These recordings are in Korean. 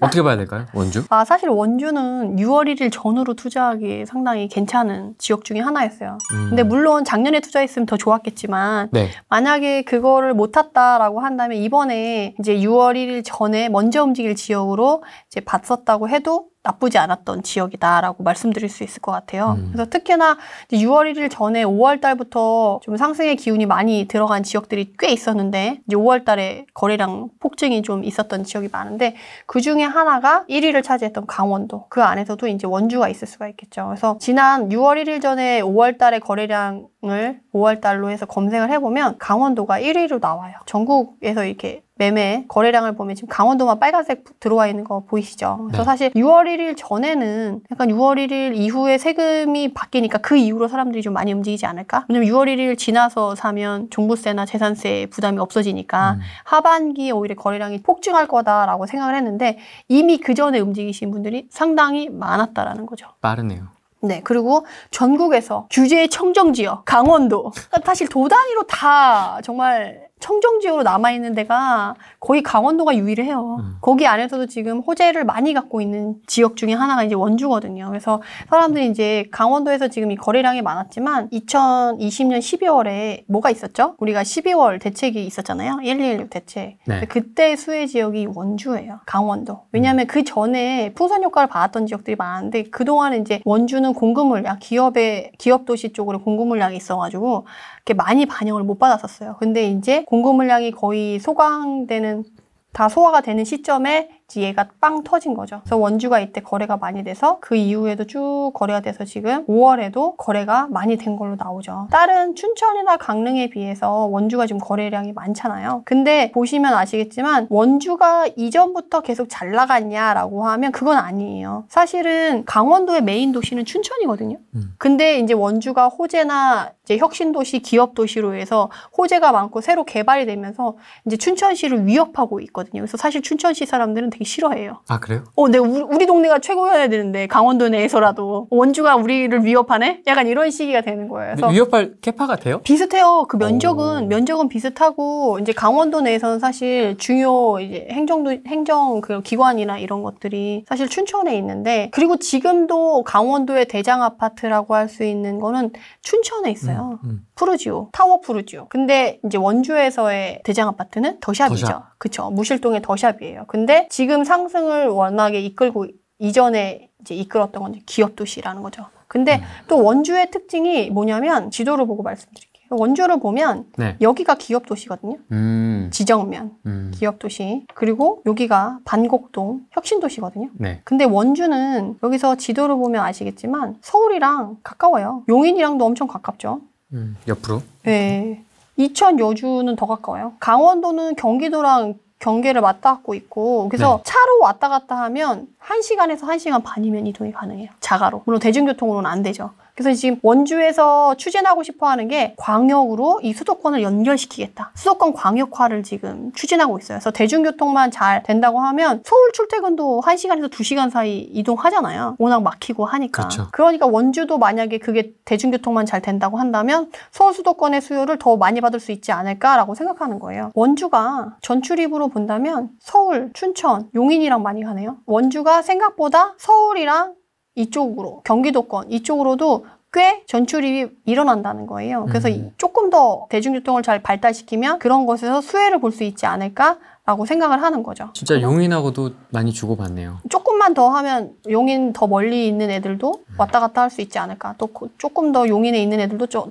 어떻게 봐야 될까요? 원주? 사실 원주는 6월 1일 전후로 투자하기에 상당히 괜찮은 지역 중에 하나였어요. 근데 물론 작년에 투자했으면 더 좋았겠지만 네. 만약에 그거를 못 탔다라고 한다면 이번에 이제 6월 1일 전에 먼저 움직일 지역으로 이제 봤었다고 해도 나쁘지 않았던 지역이다라고 말씀드릴 수 있을 것 같아요. 그래서 특히나 6월 1일 전에 5월 달부터 좀 상승의 기운이 많이 들어간 지역들이 꽤 있었는데 이제 5월 달에 거래량 폭증이 좀 있었던 지역이 많은데 그 중에 하나가 1위를 차지했던 강원도. 그 안에서도 이제 원주가 있을 수가 있겠죠. 그래서 지난 6월 1일 전에 5월 달의 거래량을 5월 달로 해서 검색을 해보면 강원도가 1위로 나와요. 전국에서 이렇게 매매 거래량을 보면 지금 강원도만 빨간색 들어와 있는 거 보이시죠? 그래서 네. 사실 6월 1일 전에는 약간 6월 1일 이후에 세금이 바뀌니까 그 이후로 사람들이 좀 많이 움직이지 않을까? 왜냐면 6월 1일 지나서 사면 종부세나 재산세 부담이 없어지니까 하반기에 오히려 거래량이 폭증할 거다라고 생각을 했는데 이미 그 전에 움직이신 분들이 상당히 많았다라는 거죠. 빠르네요. 네, 그리고 전국에서 규제의 청정지역, 강원도. 사실 도 단위로 다 정말 청정지역으로 남아있는 데가 거의 강원도가 유일해요. 거기 안에서도 지금 호재를 많이 갖고 있는 지역 중에 하나가 이제 원주거든요. 그래서 사람들이 이제 강원도에서 지금 이 거래량이 많았지만 2020년 12월에 뭐가 있었죠? 우리가 12월 대책이 있었잖아요. 1216 대책. 네. 그때 수혜 지역이 원주예요. 강원도. 왜냐하면 그 전에 풍선 효과를 받았던 지역들이 많은데 그동안에 이제 원주는 공급 물량, 기업 도시 쪽으로 공급 물량이 있어가지고 이렇게 많이 반영을 못 받았었어요. 근데 이제 공급 물량이 거의 다 소화가 되는 시점에 얘가 빵 터진 거죠. 그래서 원주가 이때 거래가 많이 돼서 그 이후에도 쭉 거래가 돼서 지금 5월에도 거래가 많이 된 걸로 나오죠. 다른 춘천이나 강릉에 비해서 원주가 지금 거래량이 많잖아요. 근데 보시면 아시겠지만 원주가 이전부터 계속 잘 나갔냐라고 하면 그건 아니에요. 사실은 강원도의 메인 도시는 춘천이거든요. 근데 이제 원주가 호재나 이제 혁신도시, 기업도시로 해서 호재가 많고 새로 개발이 되면서 이제 춘천시를 위협하고 있거든요. 그래서 사실 춘천시 사람들은 되게 싫어해요. 아, 그래요? 내가 우리 동네가 최고여야 되는데 강원도 내에서라도 원주가 우리를 위협하네? 약간 이런 시기가 되는 거예요. 그래서 위협할 캐파가 돼요? 비슷해요. 그 면적은 비슷하고 이제 강원도 내에서는 사실 중요 이제 행정 그 기관이나 이런 것들이 사실 춘천에 있는데 그리고 지금도 강원도의 대장 아파트라고 할 수 있는 거는 춘천에 있어요. 푸르지오, 타워 푸르지오. 근데 이제 원주에서의 대장 아파트는 더샵이죠. 더샵. 그쵸. 무실동의 더샵이에요. 근데 지금 상승을 워낙에 이전에 이제 이끌었던 건 기업 도시라는 거죠. 근데 또 원주의 특징이 뭐냐면 지도를 보고 말씀드릴게요. 원주를 보면 네. 여기가 기업 도시거든요. 지정면, 기업 도시. 그리고 여기가 반곡동, 혁신 도시거든요. 네. 근데 원주는 여기서 지도를 보면 아시겠지만 서울이랑 가까워요. 용인이랑도 엄청 가깝죠. 옆으로? 네. 이천 여주는 더 가까워요. 강원도는 경기도랑 경계를 맞닿고 있고 그래서 네. 차로 왔다 갔다 하면 1시간에서 1시간 반이면 이동이 가능해요. 자가로. 물론 대중교통으로는 안 되죠. 그래서 지금 원주에서 추진하고 싶어 하는 게 광역으로 이 수도권을 연결시키겠다. 수도권 광역화를 지금 추진하고 있어요. 그래서 대중교통만 잘 된다고 하면 서울 출퇴근도 1시간에서 2시간 사이 이동하잖아요. 워낙 막히고 하니까. 그렇죠. 그러니까 원주도 만약에 그게 대중교통만 잘 된다고 한다면 서울 수도권의 수요를 더 많이 받을 수 있지 않을까라고 생각하는 거예요. 원주가 전출입으로 본다면 서울, 춘천, 용인이랑 많이 가네요. 원주가 생각보다 서울이랑 이쪽으로, 경기도권 이쪽으로도 꽤 전출입이 일어난다는 거예요. 그래서 조금 더 대중교통을 잘 발달시키면 그런 것에서 수혜를 볼 수 있지 않을까라고 생각을 하는 거죠. 진짜 용인하고도 많이 주고받네요. 조금만 더 하면 용인 더 멀리 있는 애들도 왔다 갔다 할 수 있지 않을까. 또 조금 더 용인에 있는 애들도 또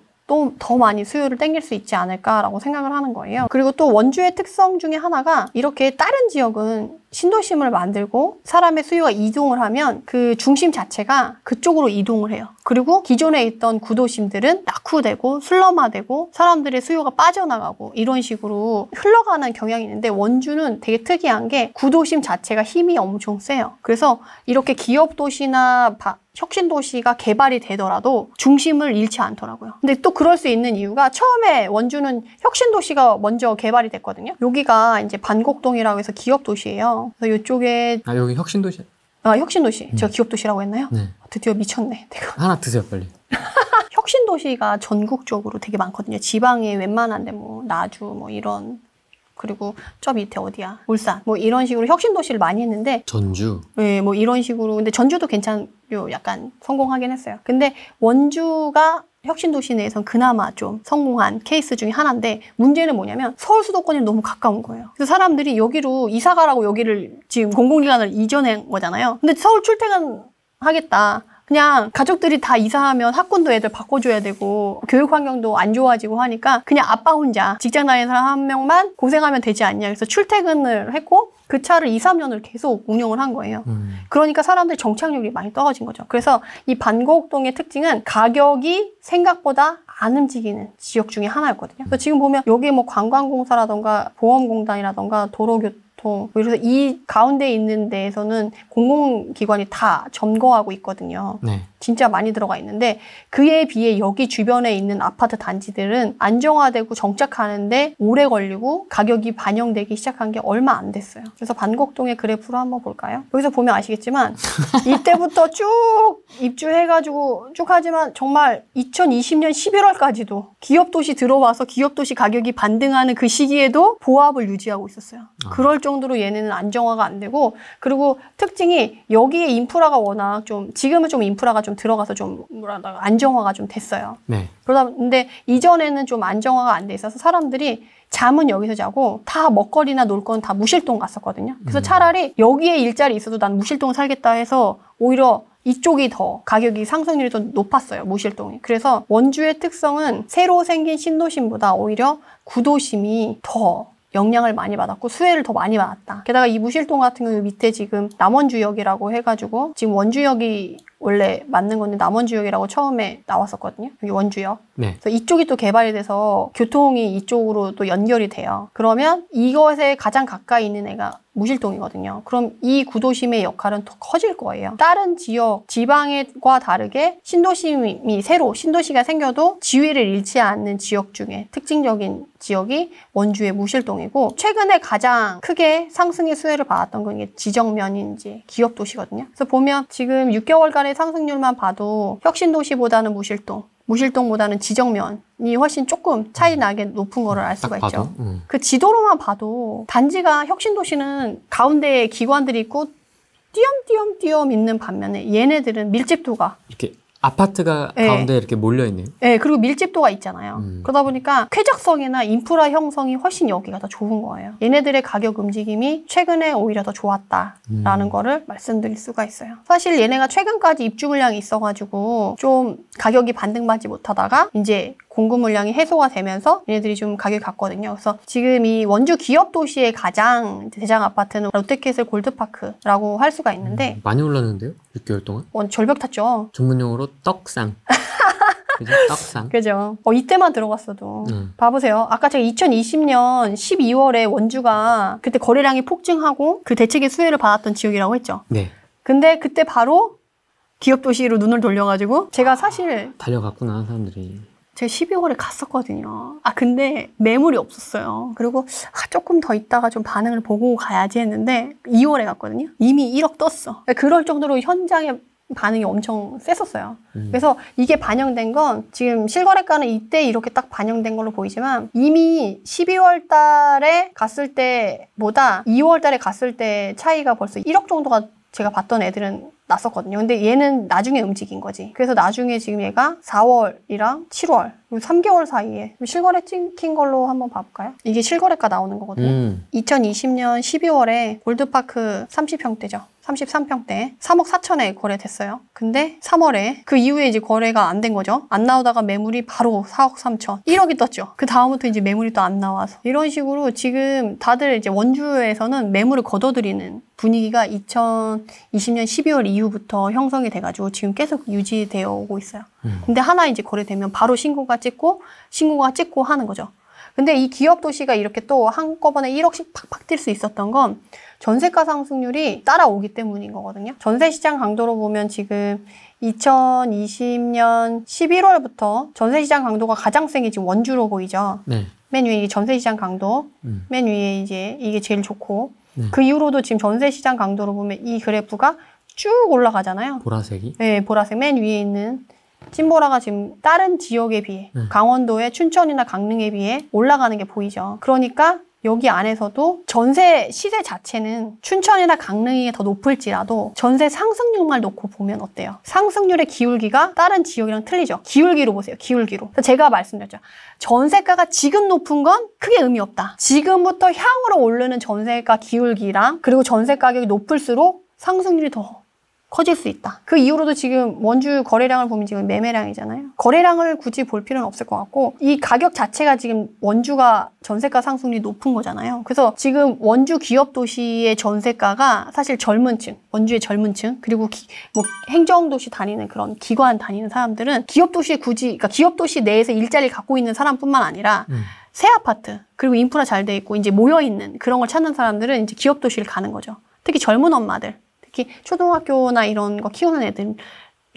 더 많이 수요를 땡길 수 있지 않을까라고 생각을 하는 거예요. 그리고 또 원주의 특성 중에 하나가 이렇게 다른 지역은 신도심을 만들고 사람의 수요가 이동을 하면 그 중심 자체가 그쪽으로 이동을 해요. 그리고 기존에 있던 구도심들은 낙후되고 슬럼화되고 사람들의 수요가 빠져나가고 이런 식으로 흘러가는 경향이 있는데 원주는 되게 특이한 게 구도심 자체가 힘이 엄청 세요. 그래서 이렇게 기업도시나 혁신도시가 개발이 되더라도 중심을 잃지 않더라고요. 근데 또 그럴 수 있는 이유가 처음에 원주는 혁신도시가 먼저 개발이 됐거든요. 여기가 이제 반곡동이라고 해서 기업도시예요. 그래서 이쪽에 여기 혁신도시? 혁신도시. 제가 기업도시라고 했나요? 네. 드디어 미쳤네. 내가. 하나 드세요, 빨리. 혁신도시가 전국적으로 되게 많거든요. 지방에 웬만한데 뭐 나주 뭐 이런 그리고 저 밑에 어디야? 울산. 뭐 이런 식으로 혁신도시를 많이 했는데 전주. 네, 뭐 이런 식으로. 근데 전주도 괜찮요. 약간 성공하긴 했어요. 근데 원주가 혁신도시 내에선 그나마 좀 성공한 케이스 중에 하나인데 문제는 뭐냐면 서울 수도권이 너무 가까운 거예요. 그래서 사람들이 여기로 이사 가라고 여기를 지금 공공기관을 이전한 거잖아요. 근데 서울 출퇴근하겠다. 그냥 가족들이 다 이사하면 학군도 애들 바꿔줘야 되고 교육 환경도 안 좋아지고 하니까 그냥 아빠 혼자 직장 다니는 사람 한 명만 고생하면 되지 않냐. 그래서 출퇴근을 했고 그 차를 2, 3년을 계속 운영을 한 거예요. 그러니까 사람들 정착률이 많이 떨어진 거죠. 그래서 이 반곡동의 특징은 가격이 생각보다 안 움직이는 지역 중에 하나였거든요. 그래서 지금 보면 여기 뭐 관광공사라던가 보험공단이라던가 도로교통 그래서 이 가운데 있는 데에서는 공공기관이 다 점거하고 있거든요. 네. 진짜 많이 들어가 있는데 그에 비해 여기 주변에 있는 아파트 단지들은 안정화되고 정착하는데 오래 걸리고 가격이 반영되기 시작한 게 얼마 안 됐어요. 그래서 반곡동의 그래프로 한번 볼까요? 여기서 보면 아시겠지만 이때부터 쭉 입주해가지고 쭉 하지만 정말 2020년 11월까지도 기업도시 들어와서 기업도시 가격이 반등하는 그 시기에도 보합을 유지하고 있었어요. 그럴 정도로 얘네는 안정화가 안 되고 그리고 특징이 여기에 인프라가 워낙 좀 지금은 좀 인프라가 좀 들어가서 좀 안정화가 좀 됐어요. 네. 그러다 근데 이전에는 좀 안정화가 안 돼 있어서 사람들이 잠은 여기서 자고 다 먹거리나 놀 건 다 무실동 갔었거든요. 그래서 차라리 여기에 일자리 있어도 난 무실동 살겠다 해서 오히려 이쪽이 더 가격이 상승률이 더 높았어요. 무실동이. 그래서 원주의 특성은 새로 생긴 신도심보다 오히려 구도심이 더 영향을 많이 받았고 수혜를 더 많이 받았다. 게다가 이 무실동 같은 경우 밑에 지금 남원주역이라고 해가지고 지금 원주역이 원래 맞는 건데 남원주역이라고 처음에 나왔었거든요. 여기 원주역. 네. 그래서 이쪽이 또 개발이 돼서 교통이 이쪽으로 또 연결이 돼요. 그러면 이것에 가장 가까이 있는 애가 무실동이거든요. 그럼 이 구도심의 역할은 더 커질 거예요. 다른 지역, 지방과 다르게 신도심이 새로 신도시가 생겨도 지위를 잃지 않는 지역 중에 특징적인 지역이 원주의 무실동이고 최근에 가장 크게 상승의 수혜를 받았던 건 이게 지정면인지 기업도시거든요. 그래서 보면 지금 6개월간의 상승률만 봐도 혁신도시보다는 무실동보다는 지정면이 훨씬 조금 차이 나게 높은 거를 알 수가 있죠. 그 지도로만 봐도 단지가 혁신도시는 가운데에 기관들이 있고 띄엄띄엄 있는 반면에 얘네들은 밀집도가 이렇게 아파트가 네. 가운데 이렇게 몰려 있네요. 네, 그리고 밀집도가 있잖아요. 그러다 보니까 쾌적성이나 인프라 형성이 훨씬 여기가 더 좋은 거예요. 얘네들의 가격 움직임이 최근에 오히려 더 좋았다라는 거를 말씀드릴 수가 있어요. 사실 얘네가 최근까지 입주 물량이 있어가지고 좀 가격이 반등받지 못하다가 이제 공급 물량이 해소가 되면서 얘네들이 좀 가격이 갔거든요. 그래서 지금 이 원주 기업 도시의 가장 대장 아파트는 롯데캐슬 골드파크라고 할 수가 있는데 많이 올랐는데요? 6개월 동안? 절벽 탔죠. 전문용어로 떡상. 그죠? 떡상. 그죠. 이때만 들어갔어도. 봐보세요. 아까 제가 2020년 12월에 원주가 그때 거래량이 폭증하고 그 대책의 수혜를 받았던 지역이라고 했죠. 네. 근데 그때 바로 기업 도시로 눈을 돌려가지고 제가 사실 달려갔구나 사람들이. 제가 12월에 갔었거든요. 근데 매물이 없었어요. 그리고 조금 더 있다가 좀 반응을 보고 가야지 했는데 2월에 갔거든요. 이미 1억 떴어. 그럴 정도로 현장에 반응이 엄청 셌었어요. 그래서 이게 반영된 건 지금 실거래가는 이때 이렇게 딱 반영된 걸로 보이지만 이미 12월 달에 갔을 때보다 2월 달에 갔을 때 차이가 벌써 1억 정도가 제가 봤던 애들은 났었거든요. 근데 얘는 나중에 움직인 거지. 그래서 나중에 지금 얘가 4월이랑 7월, 그리고 3개월 사이에 실거래 찍힌 걸로 한번 봐볼까요? 이게 실거래가 나오는 거거든요. 2020년 12월에 골드파크 30평대죠. 33평대 3억 4천에 거래됐어요. 근데 3월에 그 이후에 이제 거래가 안 된 거죠. 안 나오다가 매물이 바로 4억 3천 1억이 떴죠. 그 다음부터 이제 매물이 또 안 나와서 이런 식으로 지금 다들 이제 원주에서는 매물을 걷어들이는 분위기가 2020년 12월 이후부터 형성이 돼가지고 지금 계속 유지되어 오고 있어요. 근데 하나 이제 거래되면 바로 신고가 찍고 하는 거죠. 근데 이 기업 도시가 이렇게 또 한꺼번에 1억씩 팍팍 뛸 수 있었던 건 전세가 상승률이 따라오기 때문인 거거든요. 전세 시장 강도로 보면 지금 2020년 11월부터 전세 시장 강도가 가장 센 게 지금 원주로 보이죠. 네. 맨 위에 전세 시장 강도, 맨 위에 이제 이게 제일 좋고 네. 그 이후로도 지금 전세 시장 강도로 보면 이 그래프가 쭉 올라가잖아요. 보라색이? 네, 보라색 맨 위에 있는 찐보라가 지금 다른 지역에 비해 강원도의 춘천이나 강릉에 비해 올라가는 게 보이죠. 그러니까 여기 안에서도 전세 시세 자체는 춘천이나 강릉이 더 높을지라도 전세 상승률만 놓고 보면 어때요? 상승률의 기울기가 다른 지역이랑 틀리죠. 기울기로 보세요. 기울기로. 제가 말씀드렸죠. 전세가가 지금 높은 건 크게 의미 없다. 지금부터 향후로 오르는 전세가 기울기랑 그리고 전세 가격이 높을수록 상승률이 더 커질 수 있다. 그 이후로도 지금 원주 거래량을 보면 지금 매매량이잖아요. 거래량을 굳이 볼 필요는 없을 것 같고 이 가격 자체가 지금 원주가 전세가 상승률이 높은 거잖아요. 그래서 지금 원주 기업 도시의 전세가가 사실 젊은 층, 원주의 젊은 층 그리고 뭐 행정도시 다니는 그런 기관 다니는 사람들은 기업 도시에 그러니까 기업 도시 내에서 일자리를 갖고 있는 사람뿐만 아니라 새 아파트 그리고 인프라 잘 돼 있고 이제 모여 있는 그런 걸 찾는 사람들은 이제 기업 도시를 가는 거죠. 특히 젊은 엄마들. 특히 초등학교나 이런 거 키우는 애들,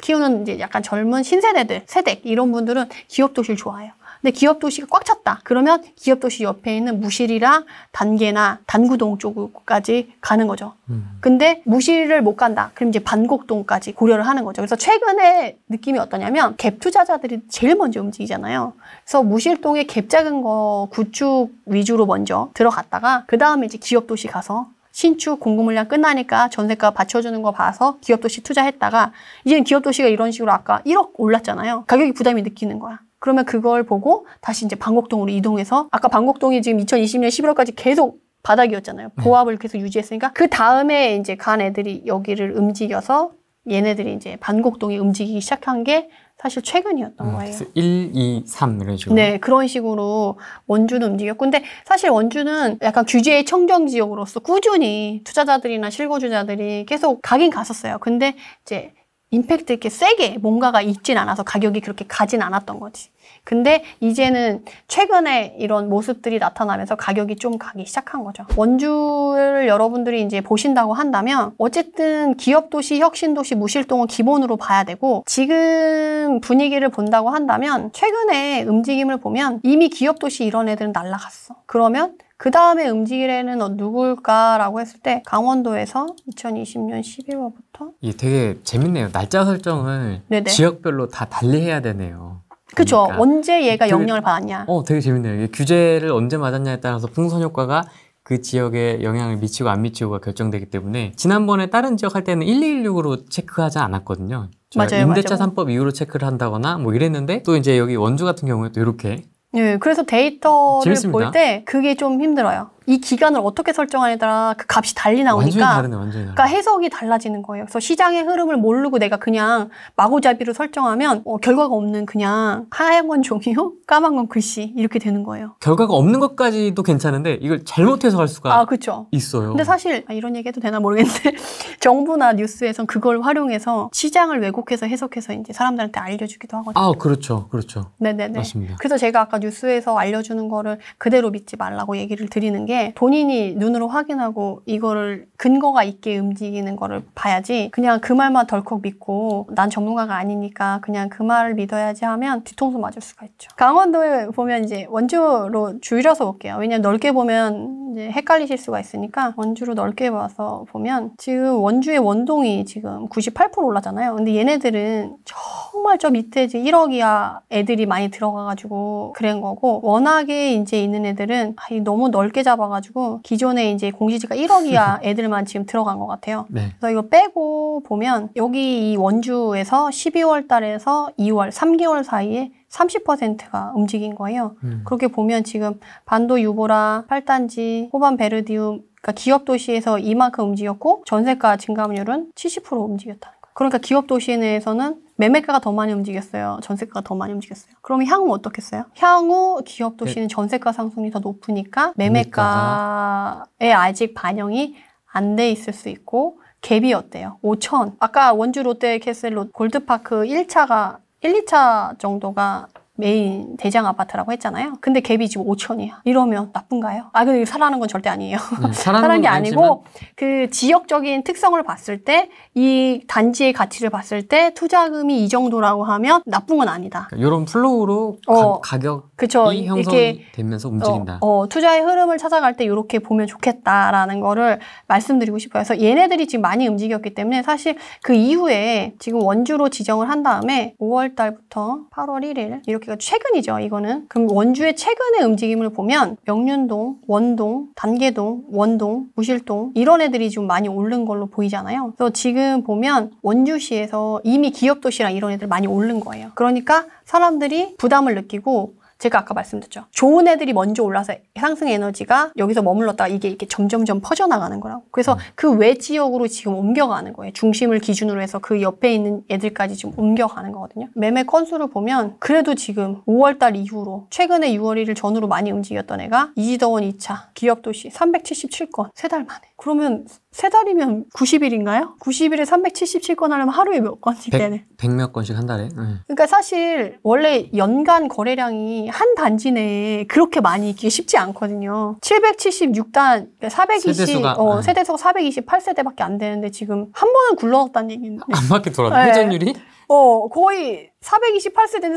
키우는 이제 약간 젊은 신세대들, 세댁 이런 분들은 기업 도시를 좋아해요. 근데 기업 도시가 꽉 찼다. 그러면 기업 도시 옆에 있는 무실이랑 단계나 단구동 쪽까지 가는 거죠. 근데 무실을 못 간다. 그럼 이제 반곡동까지 고려를 하는 거죠. 그래서 최근에 느낌이 어떠냐면 갭 투자자들이 제일 먼저 움직이잖아요. 그래서 무실동에 갭 작은 거 구축 위주로 먼저 들어갔다가 그 다음에 이제 기업 도시 가서 신축 공급 물량 끝나니까 전세가 받쳐주는 거 봐서 기업도시 투자했다가 이제는 기업도시가 이런 식으로 아까 1억 올랐잖아요. 가격이 부담이 느끼는 거야. 그러면 그걸 보고 다시 이제 방곡동으로 이동해서 아까 방곡동이 지금 2020년 11월까지 계속 바닥이었잖아요. 고압을 계속 유지했으니까 그 다음에 이제 간 애들이 여기를 움직여서 얘네들이 이제 반곡동이 움직이기 시작한 게 사실 최근이었던 거예요. 그래서 1, 2, 3 이런 식으로. 네, 그런 식으로 원주는 움직였고 근데 사실 원주는 약간 규제의 청정 지역으로서 꾸준히 투자자들이나 실거주자들이 계속 가긴 갔었어요. 근데 이제 임팩트 이렇게 세게 뭔가가 있진 않아서 가격이 그렇게 가진 않았던 거지. 근데 이제는 최근에 이런 모습들이 나타나면서 가격이 좀 가기 시작한 거죠. 원주를 여러분들이 이제 보신다고 한다면 어쨌든 기업도시, 혁신도시, 무실동은 기본으로 봐야 되고 지금 분위기를 본다고 한다면 최근에 움직임을 보면 이미 기업도시 이런 애들은 날아갔어. 그러면 그 다음에 움직일 애는 누굴까라고 했을 때 강원도에서 2020년 11월부터 이게 되게 재밌네요. 날짜 설정을 네네. 지역별로 다 달리 해야 되네요. 그쵸. 그러니까. 언제 얘가 영향을 받았냐. 되게 재밌네요. 이게 규제를 언제 맞았냐에 따라서 풍선 효과가 그 지역에 영향을 미치고 안 미치고가 결정되기 때문에 지난번에 다른 지역 할 때는 1216으로 체크하지 않았거든요. 맞아요. 임대차 맞아요. 3법 이후로 체크를 한다거나 뭐 이랬는데 또 이제 여기 원주 같은 경우에도 이렇게 네, 그래서 데이터를 재밌습니다. 볼 때 그게 좀 힘들어요. 이 기간을 어떻게 설정하냐에 따라 그 값이 달리 완전히 나오니까 다르네, 완전히 다르네. 그러니까 해석이 달라지는 거예요. 그래서 시장의 흐름을 모르고 내가 그냥 마구잡이로 설정하면 결과가 없는 그냥 하얀 건 종이요, 까만 건 글씨 이렇게 되는 거예요. 결과가 없는 것까지도 괜찮은데 이걸 잘못 해석할 수가 그렇죠. 있어요. 근데 사실 이런 얘기 해도 되나 모르겠는데 정부나 뉴스에선 그걸 활용해서 시장을 왜곡해서 해석해서 이제 사람들한테 알려주기도 하거든요. 그렇죠. 그렇죠. 네네네. 맞습니다. 그래서 제가 아까 뉴스에서 알려주는 거를 그대로 믿지 말라고 얘기를 드리는 게 본인이 눈으로 확인하고 이거를 근거가 있게 움직이는 거를 봐야지 그냥 그 말만 덜컥 믿고 난 전문가가 아니니까 그냥 그 말을 믿어야지 하면 뒤통수 맞을 수가 있죠. 강원도에 보면 이제 원주로 줄여서 볼게요. 왜냐면 넓게 보면 이제 헷갈리실 수가 있으니까 원주로 넓게 봐서 보면 지금 원주의 원동이 지금 98% 올랐잖아요. 근데 얘네들은 정말 저 밑에 지금 1억 이하 애들이 많이 들어가가지고 그런 거고 워낙에 이제 있는 애들은 너무 넓게 잡아가지고 기존에 이제 공시지가 1억 이하 애들만 지금 들어간 것 같아요. 네. 그래서 이거 빼고 보면 여기 이 원주에서 12월 달에서 2월 3개월 사이에 30%가 움직인 거예요. 그렇게 보면 지금 반도 유보라, 8단지, 호반 베르디움 그러니까 기업 도시에서 이만큼 움직였고 전세가 증감률은 70% 움직였다는 거예요. 그러니까 기업 도시 내에서는 매매가가 더 많이 움직였어요. 전세가가 더 많이 움직였어요. 그러면 향후 어떻겠어요? 향후 기업 도시는 전세가 상승이 더 높으니까 매매가에 아직 반영이 안 돼 있을 수 있고 갭이 어때요? 5천. 아까 원주 롯데캐슬 골드파크 1차가 1, 2차 정도가 메인 대장 아파트라고 했잖아요. 근데 갭이 지금 5천이야. 이러면 나쁜가요? 근데 살아나는 건 절대 아니에요. 살아나는 게 아니고 그 지역적인 특성을 봤을 때 이 단지의 가치를 봤을 때 투자금이 이 정도라고 하면 나쁜 건 아니다. 그러니까 이런 플로우로 가격이 그쵸. 형성이 되면서 움직인다. 투자의 흐름을 찾아갈 때 이렇게 보면 좋겠다라는 거를 말씀드리고 싶어요. 그래서 얘네들이 지금 많이 움직였기 때문에 사실 그 이후에 지금 원주로 지정을 한 다음에 5월 달부터 8월 1일 이렇게 그러니까 최근이죠, 이거는. 그럼 원주의 최근의 움직임을 보면 명륜동, 원동, 단계동, 원동, 무실동 이런 애들이 좀 많이 오른 걸로 보이잖아요. 그래서 지금 보면 원주시에서 이미 기업도시랑 이런 애들 많이 오른 거예요. 그러니까 사람들이 부담을 느끼고 제가 아까 말씀드렸죠. 좋은 애들이 먼저 올라서 상승 에너지가 여기서 머물렀다가 이게 이렇게 점점점 퍼져나가는 거라고. 그래서 그 외 지역으로 지금 옮겨가는 거예요. 중심을 기준으로 해서 그 옆에 있는 애들까지 지금 옮겨가는 거거든요. 매매 건수를 보면 그래도 지금 5월달 이후로 최근에 6월 1일 전후로 많이 움직였던 애가 이지더원 2차 기업도시 377건 3달 만에. 그러면 3달이면 90일인가요? 90일에 377건 하려면 하루에 몇 건씩 되네. 100몇 건씩 한 달에? 그러니까 사실 원래 연간 거래량이 한 단지 내에 그렇게 많이 있기 쉽지 않거든요. 776단, 그러니까 420, 세대수가, 세대수가 428세대밖에 안 되는데 지금 한 번은 굴러갔다는 얘기인데. 안 맞게 돌아가. 회전율이? 거의 428세대인데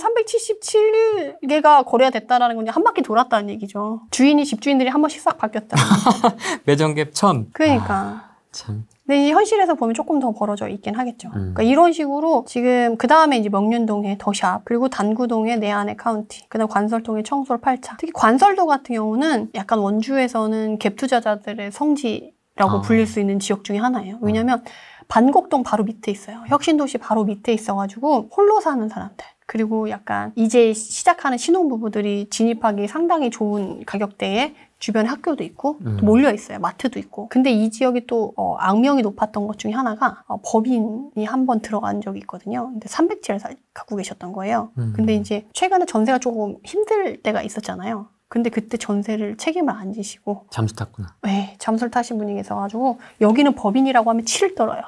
377개가 거래가 됐다라는 건 한 바퀴 돌았다는 얘기죠. 집주인들이 한 번씩 싹 바뀌었다. 매정갭 1000. 그러니까. 참. 근데 이제 현실에서 보면 조금 더 벌어져 있긴 하겠죠. 그러니까 이런 식으로 지금 그 다음에 이제 명륜동의 더샵, 그리고 단구동의 내안의 카운티, 그다음 관설동의 청솔 8차. 특히 관설도 같은 경우는 약간 원주에서는 갭 투자자들의 성지라고 불릴 수 있는 지역 중에 하나예요. 왜냐면 반곡동 바로 밑에 있어요. 혁신도시 바로 밑에 있어가지고 홀로 사는 사람들. 그리고 약간 이제 시작하는 신혼부부들이 진입하기 상당히 좋은 가격대에 주변에 학교도 있고 또 몰려 있어요. 마트도 있고. 근데 이 지역이 또 악명이 높았던 것 중에 하나가 법인이 한 번 들어간 적이 있거든요. 근데 300채를 갖고 계셨던 거예요. 근데 이제 최근에 전세가 조금 힘들 때가 있었잖아요. 근데 그때 전세를 책임을 안 지시고 잠수 탔구나. 네, 잠수를 타신 분이 계셔가지고 여기는 법인이라고 하면 치를 떨어요.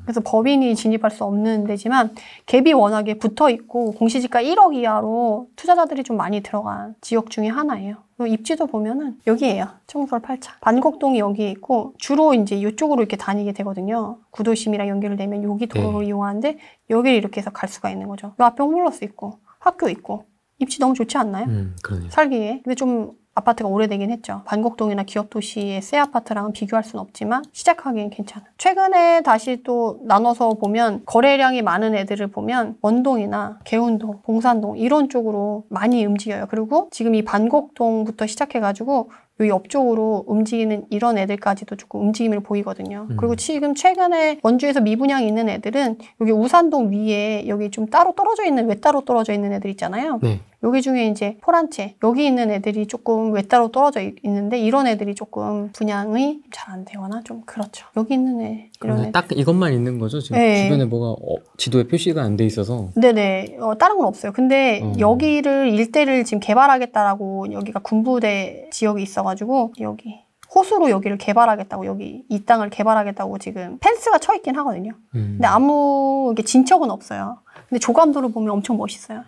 그래서 법인이 진입할 수 없는 데지만 갭이 워낙에 붙어있고 공시지가 1억 이하로 투자자들이 좀 많이 들어간 지역 중에 하나예요. 입지도 보면은 여기에요. 청솔 8차. 반곡동이 여기에 있고 주로 이제 이쪽으로 이렇게 다니게 되거든요. 구도심이랑 연결되면 여기 도로를 이용하는데 여기를 이렇게 해서 갈 수가 있는 거죠. 요 앞에 홈플러스 있고 학교 있고 입지 너무 좋지 않나요? 그러네요. 살기에. 근데 좀 아파트가 오래되긴 했죠. 반곡동이나 기업도시의 새 아파트랑은 비교할 수는 없지만 시작하기엔 괜찮아. 최근에 다시 또 나눠서 보면 거래량이 많은 애들을 보면 원동이나 개운동, 봉산동 이런 쪽으로 많이 움직여요. 그리고 지금 이 반곡동부터 시작해가지고 요 옆쪽으로 움직이는 이런 애들까지도 조금 움직임을 보이거든요. 그리고 지금 최근에 원주에서 미분양이 있는 애들은 여기 우산동 위에 여기 좀 따로 떨어져 있는, 외따로 떨어져 있는 애들 있잖아요. 네. 여기 중에 이제 포란채, 여기 있는 애들이 조금 외따로 떨어져 있는데 이런 애들이 조금 분양이 잘 안 되거나 좀 그렇죠. 여기 있는 애, 이런 애. 딱 이것만 있는 거죠? 지금 네. 주변에 뭐가 지도에 표시가 안 돼 있어서. 네네. 다른 건 없어요. 근데 여기를 일대를 지금 개발하겠다라고 여기가 군부대 지역이 있어가지고 여기 호수로 여기를 개발하겠다고 여기 이 땅을 개발하겠다고 지금 펜스가 쳐 있긴 하거든요. 근데 아무 이게 진척은 없어요. 근데 조감도를 보면 엄청 멋있어요.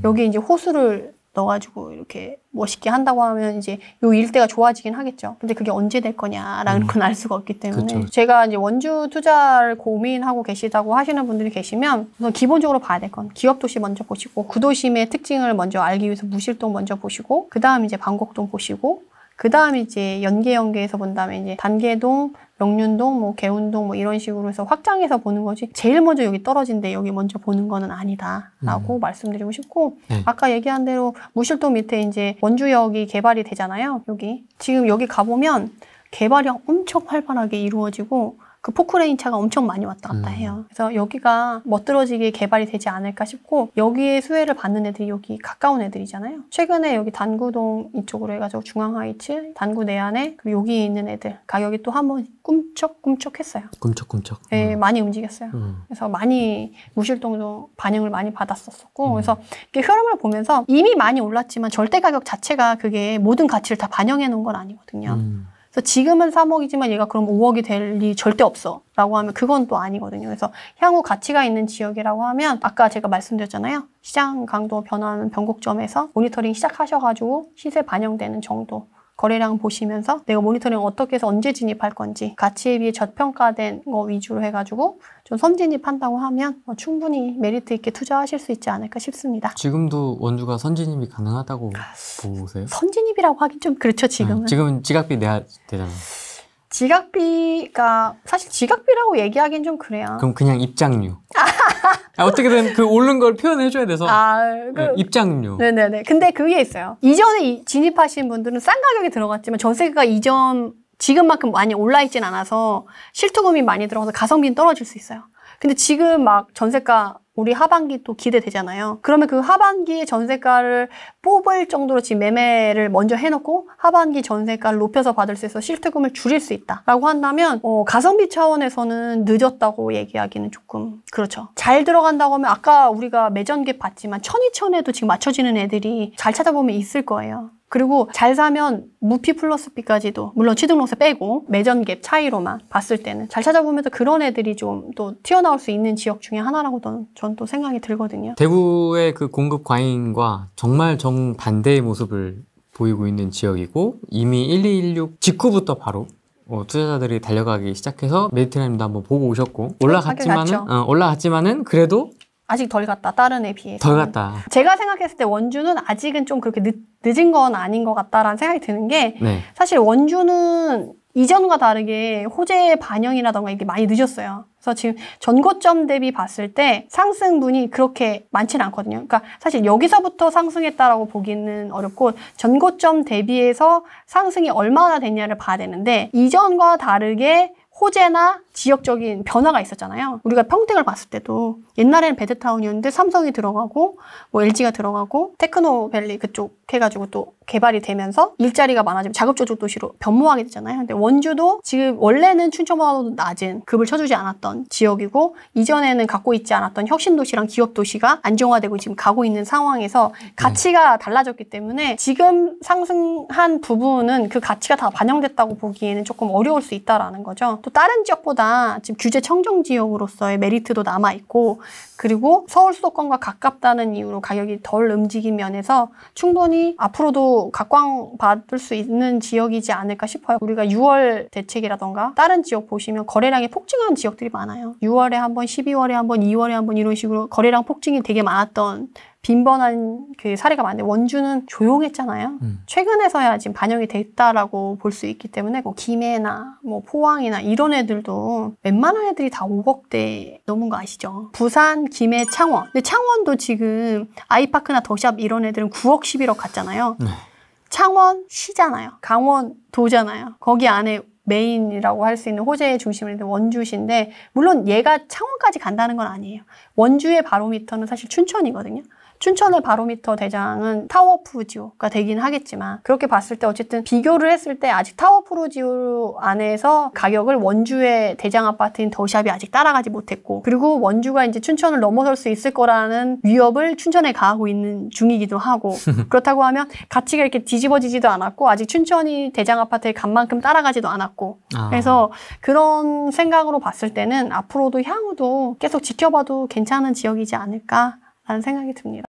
여기 이제 호수를 넣어가지고 이렇게 멋있게 한다고 하면 이제 요 일대가 좋아지긴 하겠죠. 근데 그게 언제 될 거냐라는 건 알 수가 없기 때문에 그쵸. 제가 이제 원주 투자를 고민하고 계시다고 하시는 분들이 계시면 우선 기본적으로 봐야 될 건 기업도시 먼저 보시고 구도심의 특징을 먼저 알기 위해서 무실동 먼저 보시고 그 다음 이제 반곡동 보시고 그 다음 이제 연계해서 본 다음에 이제 단계동, 명륜동, 뭐 개운동 뭐 이런 식으로 해서 확장해서 보는 거지 제일 먼저 여기 떨어진데 여기 먼저 보는 거는 아니다라고 말씀드리고 싶고 네. 아까 얘기한 대로 무실동 밑에 이제 원주역이 개발이 되잖아요. 여기 지금 여기 가보면 개발이 엄청 활발하게 이루어지고 그 포크레인 차가 엄청 많이 왔다 갔다 해요. 그래서 여기가 멋들어지게 개발이 되지 않을까 싶고 여기에 수혜를 받는 애들이 여기 가까운 애들이잖아요. 최근에 여기 단구동 이쪽으로 해가지고 중앙하이츠, 단구 내안에 그리고 여기 있는 애들 가격이 또 한번 꿈쩍꿈쩍했어요. 꿈쩍꿈쩍. 네, 많이 움직였어요. 그래서 많이 무실동도 반영을 많이 받았었고 그래서 이렇게 흐름을 보면서 이미 많이 올랐지만 절대 가격 자체가 그게 모든 가치를 다 반영해 놓은 건 아니거든요. 그래서 지금은 3억이지만 얘가 그럼 5억이 될 리 절대 없어 라고 하면 그건 또 아니거든요. 그래서 향후 가치가 있는 지역이라고 하면 아까 제가 말씀드렸잖아요. 시장 강도 변화하는 변곡점에서 모니터링 시작하셔가지고 시세 반영되는 정도 거래량 보시면서 내가 모니터링 어떻게 해서 언제 진입할 건지 가치에 비해 저평가된 거 위주로 해가지고 좀 선진입한다고 하면 충분히 메리트 있게 투자하실 수 있지 않을까 싶습니다. 지금도 원주가 선진입이 가능하다고 보세요? 선진입이라고 하긴 좀 그렇죠, 지금은. 지금은 지각비 내야 되잖아요. 지각비가 사실 지각비라고 얘기하기는 좀 그래요. 그럼 그냥 입장료. 어떻게든 그 오른 걸 표현해줘야 돼서 입장료. 네네네. 근데 그게 있어요. 이전에 진입하신 분들은 싼 가격에 들어갔지만 전세가 이전 지금만큼 많이 올라있진 않아서 실투금이 많이 들어가서 가성비는 떨어질 수 있어요. 근데 지금 막 전세가 우리 하반기 또 기대되잖아요. 그러면 그 하반기에 전세가를 뽑을 정도로 지금 매매를 먼저 해놓고 하반기 전세가를 높여서 받을 수 있어서 실투금을 줄일 수 있다라고 한다면 가성비 차원에서는 늦었다고 얘기하기는 조금 그렇죠. 잘 들어간다고 하면 아까 우리가 매전갭 봤지만 12,000에도 지금 맞춰지는 애들이 잘 찾아보면 있을 거예요. 그리고 잘 사면 무피 플러스 B까지도 물론 취등록세 빼고 매전갭 차이로만 봤을 때는 잘 찾아보면서 그런 애들이 좀 또 튀어나올 수 있는 지역 중에 하나라고 전 또 생각이 들거든요. 대구의 그 공급 과잉과 정말 정반대의 모습을 보이고 있는 지역이고 이미 1216 직후부터 바로 투자자들이 달려가기 시작해서 메디테라님도 한번 보고 오셨고 올라갔지만은 그래도 아직 덜 갔다. 다른 애 비해서. 덜 갔다. 제가 생각했을 때 원주는 아직은 좀 그렇게 늦은 건 아닌 것 같다라는 생각이 드는 게 사실 원주는 이전과 다르게 호재 반영이라던가 이게 많이 늦었어요. 그래서 지금 전고점 대비 봤을 때 상승분이 그렇게 많지는 않거든요. 그러니까 사실 여기서부터 상승했다라고 보기는 어렵고 전고점 대비해서 상승이 얼마나 됐냐를 봐야 되는데 이전과 다르게 호재나 지역적인 변화가 있었잖아요. 우리가 평택을 봤을 때도 옛날에는 베드타운이었는데 삼성이 들어가고 뭐 LG가 들어가고 테크노밸리 그쪽 해가지고 또 개발이 되면서 일자리가 많아지고 자급조족 도시로 변모하게 되잖아요. 근데 원주도 지금 원래는 춘천보다도 낮은 급을 쳐주지 않았던 지역이고 이전에는 갖고 있지 않았던 혁신도시랑 기업도시가 안정화되고 지금 가고 있는 상황에서 가치가 달라졌기 때문에 지금 상승한 부분은 그 가치가 다 반영됐다고 보기에는 조금 어려울 수 있다라는 거죠. 또 다른 지역보다 지금 규제 청정 지역으로서의 메리트도 남아있고 그리고 서울 수도권과 가깝다는 이유로 가격이 덜 움직인 면에서 충분히 앞으로도 각광받을 수 있는 지역이지 않을까 싶어요. 우리가 6월 대책이라던가 다른 지역 보시면 거래량이 폭증한 지역들이 많아요. 6월에 한 번, 12월에 한 번, 2월에 한 번 이런 식으로 거래량 폭증이 되게 많았던 빈번한 그 사례가 많은데 원주는 조용했잖아요. 최근에서야 지금 반영이 됐다라고 볼 수 있기 때문에 뭐 김해나 뭐 포항이나 이런 애들도 웬만한 애들이 다 5억대 넘은 거 아시죠? 부산, 김해, 창원. 근데 창원도 지금 아이파크나 더샵 이런 애들은 9억, 11억 갔잖아요. 창원 시잖아요. 강원 도잖아요. 거기 안에 메인이라고 할 수 있는 호재의 중심을 원주시인데 물론 얘가 창원까지 간다는 건 아니에요. 원주의 바로미터는 사실 춘천이거든요. 춘천의 바로미터 대장은 타워푸르지오가 되긴 하겠지만 그렇게 봤을 때 어쨌든 비교를 했을 때 아직 타워푸르지오 안에서 가격을 원주의 대장 아파트인 더샵이 아직 따라가지 못했고 그리고 원주가 이제 춘천을 넘어설 수 있을 거라는 위협을 춘천에 가하고 있는 중이기도 하고 그렇다고 하면 가치가 이렇게 뒤집어지지도 않았고 아직 춘천이 대장 아파트의 값만큼 따라가지도 않았고 그래서 그런 생각으로 봤을 때는 앞으로도 향후도 계속 지켜봐도 괜찮은 지역이지 않을까라는 생각이 듭니다.